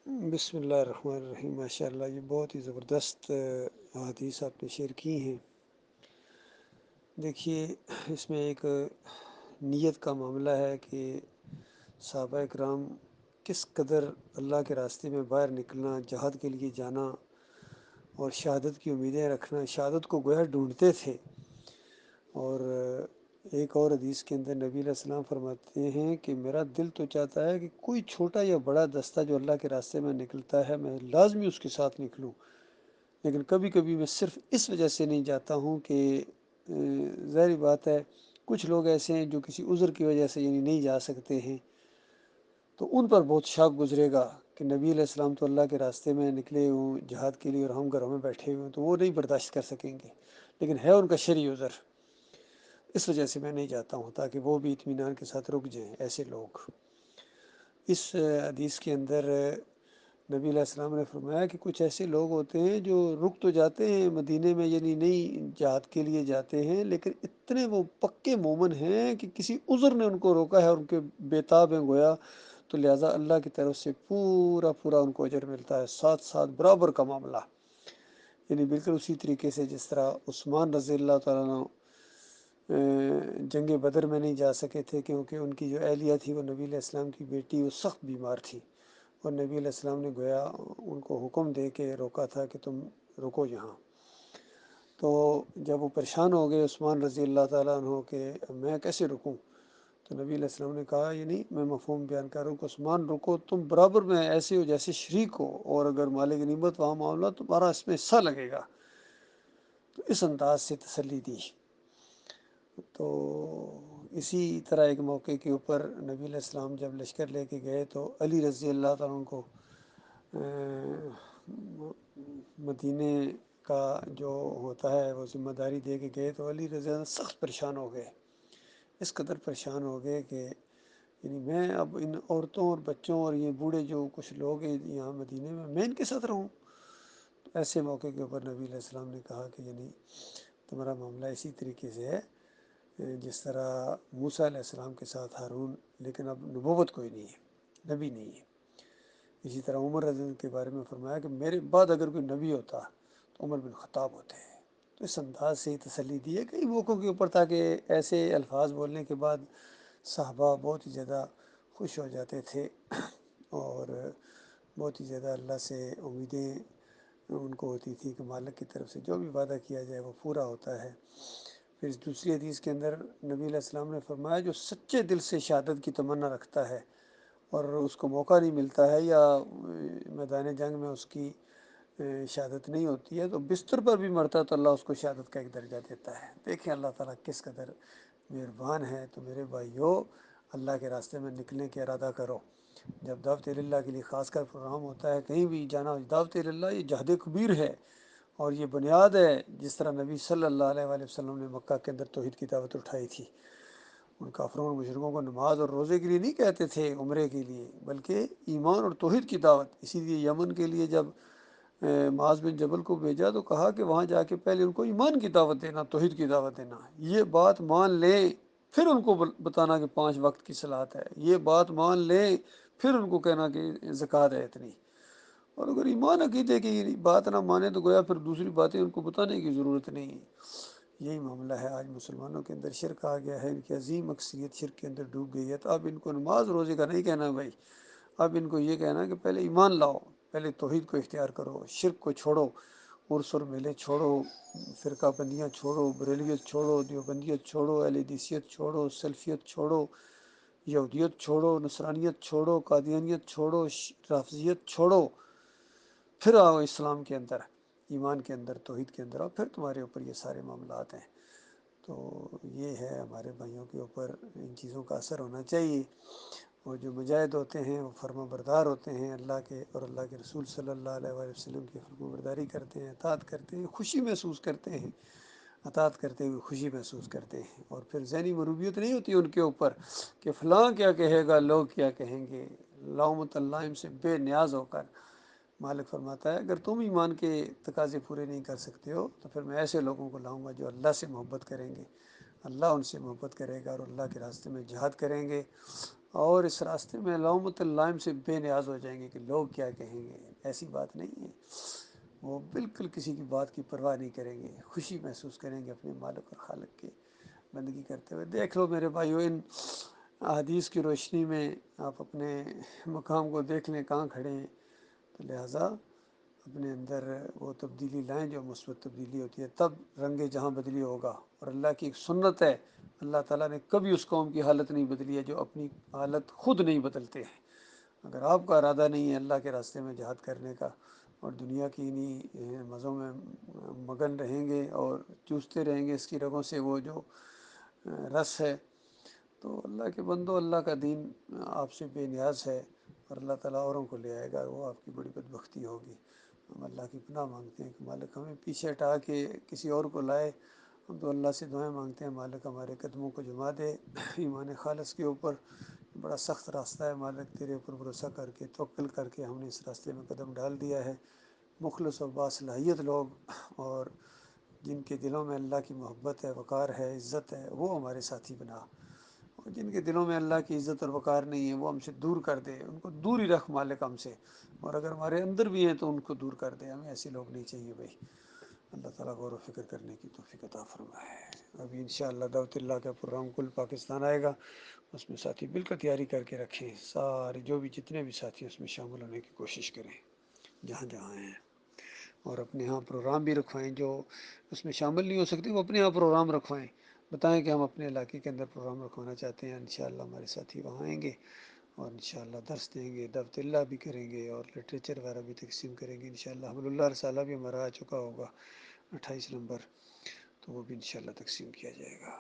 بسم اللہ الرحمن الرحیم، ماشاء اللہ یہ بہت ہی زبردست حدیث آپ نے شیئر کی ہیں۔ دیکھیے، اس میں ایک نیت کا معاملہ ہے کہ صحابہ کرام کس قدر اللہ کے راستے میں باہر نکلنا، جہاد کے لیے جانا اور شہادت کی امیدیں رکھنا، شہادت کو گویا ڈھونڈتے تھے۔ اور ایک اور حدیث کے اندر نبی علیہ السلام فرماتے ہیں کہ میرا دل تو چاہتا ہے کہ کوئی چھوٹا یا بڑا دستہ جو اللہ کے راستے میں نکلتا ہے میں لازمی اس کے ساتھ نکلوں، لیکن کبھی کبھی میں صرف اس وجہ سے نہیں جاتا ہوں کہ ظاہری بات ہے کچھ لوگ ایسے ہیں جو کسی عذر کی وجہ سے نہیں جا سکتے ہیں، تو ان پر بہت شاق گزرے گا کہ نبی علیہ السلام تو اللہ کے راستے میں نکلے ہوں جہاد کے لیے اور ہم گھروں میں بیٹھے ہوئے ہوں، تو وہ نہیں برداشت کر سکیں گے، لیکن ہے ان کا شرعی عذر، اس وجہ سے میں نہیں جاتا ہوں تاکہ وہ بھی اطمینان کے ساتھ رک جائیں ایسے لوگ۔ اس حدیث کے اندر نبی علیہ السلام نے فرمایا کہ کچھ ایسے لوگ ہوتے ہیں جو رک تو جاتے ہیں مدینے میں، نہیں جہاد کے لیے جاتے ہیں، لیکن اتنے وہ پکے مومن ہیں کہ کسی عذر نے ان کو روکا ہے اور ان کے بےتاب ہیں گویا، تو لہٰذا اللہ کی طرف سے پورا پورا ان کو اجر ملتا ہے، ساتھ ساتھ برابر کا معاملہ، بالکل اسی طریقے سے جس طرح عثمان رضی اللہ تعالیٰ عنہ جنگ بدر میں نہیں جا سکے تھے کیونکہ ان کی جو اہلیہ تھی وہ نبی علیہ السلام کی بیٹی وہ سخت بیمار تھی، اور نبی علیہ السلام نے گویا ان کو حکم دے کے روکا تھا کہ تم رکو یہاں۔ تو جب وہ پریشان ہو گئے عثمان رضی اللہ تعالیٰ عنہ کہ میں کیسے رکوں، تو نبی علیہ السلام نے کہا یہ نہیں، میں مفہوم بیان کر رہا ہوں کہ عثمان رکو، تم برابر میں ایسے ہو جیسے شریک ہو، اور اگر مال غنیمت وہاں معاملہ تمہارا اس میں حصہ لگے گا، تو اس انداز سے تسلی دی۔ تو اسی طرح ایک موقع کے اوپر نبی علیہ السلام جب لشکر لے کے گئے تو علی رضی اللہ تعالیٰ عنہ کو مدینے کا جو ہوتا ہے وہ ذمہ داری دے کے گئے، تو علی رضی اللہ عنہ سخت پریشان ہو گئے، اس قدر پریشان ہو گئے کہ میں اب ان عورتوں اور بچوں اور یہ بوڑھے جو کچھ لوگ ہیں یہاں مدینے میں ان کے ساتھ رہوں۔ تو ایسے موقع کے اوپر نبی علیہ السلام نے کہا کہ تمہارا معاملہ اسی طریقے سے ہے جس طرح موسیٰ علیہ السلام کے ساتھ ہارون، لیکن اب نبوت کوئی نہیں ہے، نبی نہیں ہے۔ اسی طرح عمر رضی اللہ عنہ کے بارے میں فرمایا کہ میرے بعد اگر کوئی نبی ہوتا تو عمر بن خطاب ہوتے ہیں۔ تو اس انداز سے تسلی دی ہے کئی موقعوں کے اوپر، تاکہ ایسے الفاظ بولنے کے بعد صحابہ بہت ہی زیادہ خوش ہو جاتے تھے اور بہت ہی زیادہ اللہ سے امیدیں ان کو ہوتی تھی کہ مالک کی طرف سے جو بھی وعدہ کیا جائے وہ پورا ہوتا ہے۔ پھر اس دوسری حدیث کے اندر نبی علیہ السلام نے فرمایا جو سچے دل سے شہادت کی تمنا رکھتا ہے اور اس کو موقع نہیں ملتا ہے یا میدان جنگ میں اس کی شہادت نہیں ہوتی ہے، تو بستر پر بھی مرتا ہے تو اللہ اس کو شہادت کا ایک درجہ دیتا ہے۔ دیکھیں اللہ تعالیٰ کس قدر مہربان ہے۔ تو میرے بھائیو، اللہ کے راستے میں نکلنے کے ارادہ کرو۔ جب دعوت اللہ کے لیے خاص کر پروگرام ہوتا ہے کہیں بھی جانا، دعوت اللہ یہ جہاد کبیر ہے اور یہ بنیاد ہے، جس طرح نبی صلی اللہ علیہ وآلہ وسلم نے مکہ کے اندر توحید کی دعوت اٹھائی تھی۔ ان کافروں اور مشرکوں کو نماز اور روزے کے لیے نہیں کہتے تھے، عمرے کے لیے، بلکہ ایمان اور توحید کی دعوت۔ اسی لیے یمن کے لیے جب معاذ بن جبل کو بھیجا تو کہا کہ وہاں جا کے پہلے ان کو ایمان کی دعوت دینا، توحید کی دعوت دینا، یہ بات مان لیں پھر ان کو بتانا کہ 5 وقت کی صلات ہے، یہ بات مان لیں پھر ان کو کہنا کہ زکوٰۃ ہے اتنی۔ اور اگر ایمان عقیدے کی بات نہ مانے تو گویا پھر دوسری باتیں ان کو بتانے کی ضرورت نہیں۔ یہی معاملہ ہے آج مسلمانوں کے اندر، شرک آ گیا ہے، ان کی عظیم اکثریت شرک کے اندر ڈوب گئی ہے۔ تو اب ان کو نماز روزے کا نہیں کہنا بھائی، اب ان کو یہ کہنا کہ پہلے ایمان لاؤ، پہلے توحید کو اختیار کرو، شرک کو چھوڑو، عرس اور میلے چھوڑو، فرقہ بندیاں چھوڑو، بریلویت چھوڑو، دیوبندیت چھوڑو، اہل حدیثیت چھوڑو، سلفیت چھوڑو، یہودیت چھوڑو، نصرانیت چھوڑو، قادیانیت چھوڑو، رافضیت چھوڑو، پھر آؤ اسلام کے اندر، ایمان کے اندر، توحید کے اندر، اور پھر تمہارے اوپر یہ سارے معاملات ہیں۔ تو یہ ہے ہمارے بھائیوں کے اوپر ان چیزوں کا اثر ہونا چاہیے، اور جو مجاہد ہوتے ہیں وہ فرما بردار ہوتے ہیں اللہ کے اور اللہ کے رسول صلی اللہ علیہ وآلہ وسلم کی فرما برداری کرتے ہیں، اطاعت کرتے ہیں، خوشی محسوس کرتے ہیں، اطاعت کرتے ہوئے خوشی محسوس کرتے ہیں، اور پھر ذہنی مروبیت نہیں ہوتی ان کے اوپر کہ فلاں کیا کہے گا، لوگ کیا کہیں گے، لومۃ اللہ سے بے نیاز ہو کر مالک فرماتا ہے اگر تم ایمان کے تقاضے پورے نہیں کر سکتے ہو تو پھر میں ایسے لوگوں کو لاؤں گا جو اللہ سے محبت کریں گے، اللہ ان سے محبت کرے گا اور اللہ کے راستے میں جہاد کریں گے، اور اس راستے میں لومۃ اللائم سے بے نیاز ہو جائیں گے کہ لوگ کیا کہیں گے. ایسی بات نہیں ہے. وہ بالکل کسی کی بات کی پرواہ نہیں کریں گے. خوشی محسوس کریں گے اپنے مالک اور خالق کے بندگی کرتے ہوئے. دیکھ لو میرے بھائیو، ان احادیث کی روشنی میں آپ اپنے مقام کو دیکھ لیں کہاں کھڑے ہیں. تو لہٰذا اپنے اندر وہ تبدیلی لائیں جو مثبت تبدیلی ہوتی ہے، تب رنگ جہاں بدلی ہوگا. اور اللہ کی ایک سنت ہے، اللہ تعالیٰ نے کبھی اس قوم کی حالت نہیں بدلی ہے جو اپنی حالت خود نہیں بدلتے ہیں. اگر آپ کا ارادہ نہیں ہے اللہ کے راستے میں جہاد کرنے کا، اور دنیا کی انہی مزوں میں مگن رہیں گے اور چوستے رہیں گے اس کی رگوں سے وہ جو رس ہے، تو اللہ کے بندو، اللہ کا دین آپ سے بے نیاز ہے اور اللہ تعالیٰ اوروں کو لے آئے گا. وہ آپ کی بڑی بدبختی ہوگی. ہم اللہ کی پناہ مانگتے ہیں کہ مالک ہمیں پیچھے ہٹا کے کسی اور کو لائے. ہم تو اللہ سے دعائیں مانگتے ہیں مالک ہمارے قدموں کو جما دے ایمان خالص کے اوپر. بڑا سخت راستہ ہے مالک، تیرے اوپر بھروسہ کر کے توکل کر کے ہم نے اس راستے میں قدم ڈال دیا ہے. مخلص و باصلاحیت لوگ اور جن کے دلوں میں اللہ کی محبت ہے، وقار ہے، عزت ہے، وہ ہمارے ساتھی بنا. اور جن کے دلوں میں اللہ کی عزت اور وقار نہیں ہے وہ ہم سے دور کر دے. ان کو دور ہی رکھ مالک ہم سے. اور اگر ہمارے اندر بھی ہیں تو ان کو دور کر دے. ہمیں ایسے لوگ نہیں چاہیے بھائی. اللہ تعالیٰ غور و فکر کرنے کی توفیق عطا فرمائے. ابھی انشاءاللہ دعوت اللہ کا پروگرام کل پاکستان آئے گا. اس میں ساتھی بالکل تیاری کر کے رکھیں. سارے جو بھی جتنے بھی ساتھی اس میں شامل ہونے کی کوشش کریں جہاں جہاں ہیں. اور اپنے یہاں پروگرام بھی رکھوائیں. جو اس میں شامل نہیں ہو سکتے وہ اپنے یہاں پروگرام رکھوائیں. بتائیں کہ ہم اپنے علاقے کے اندر پروگرام رکھوانا چاہتے ہیں. انشاءاللہ ہمارے ساتھی وہاں آئیں گے اور انشاءاللہ درس دیں گے، دعوت اللہ بھی کریں گے اور لٹریچر وغیرہ بھی تقسیم کریں گے. انشاءاللہ حبل اللہ رسالہ بھی ہمارا آ چکا ہوگا 28 نمبر، تو وہ بھی انشاءاللہ تقسیم کیا جائے گا.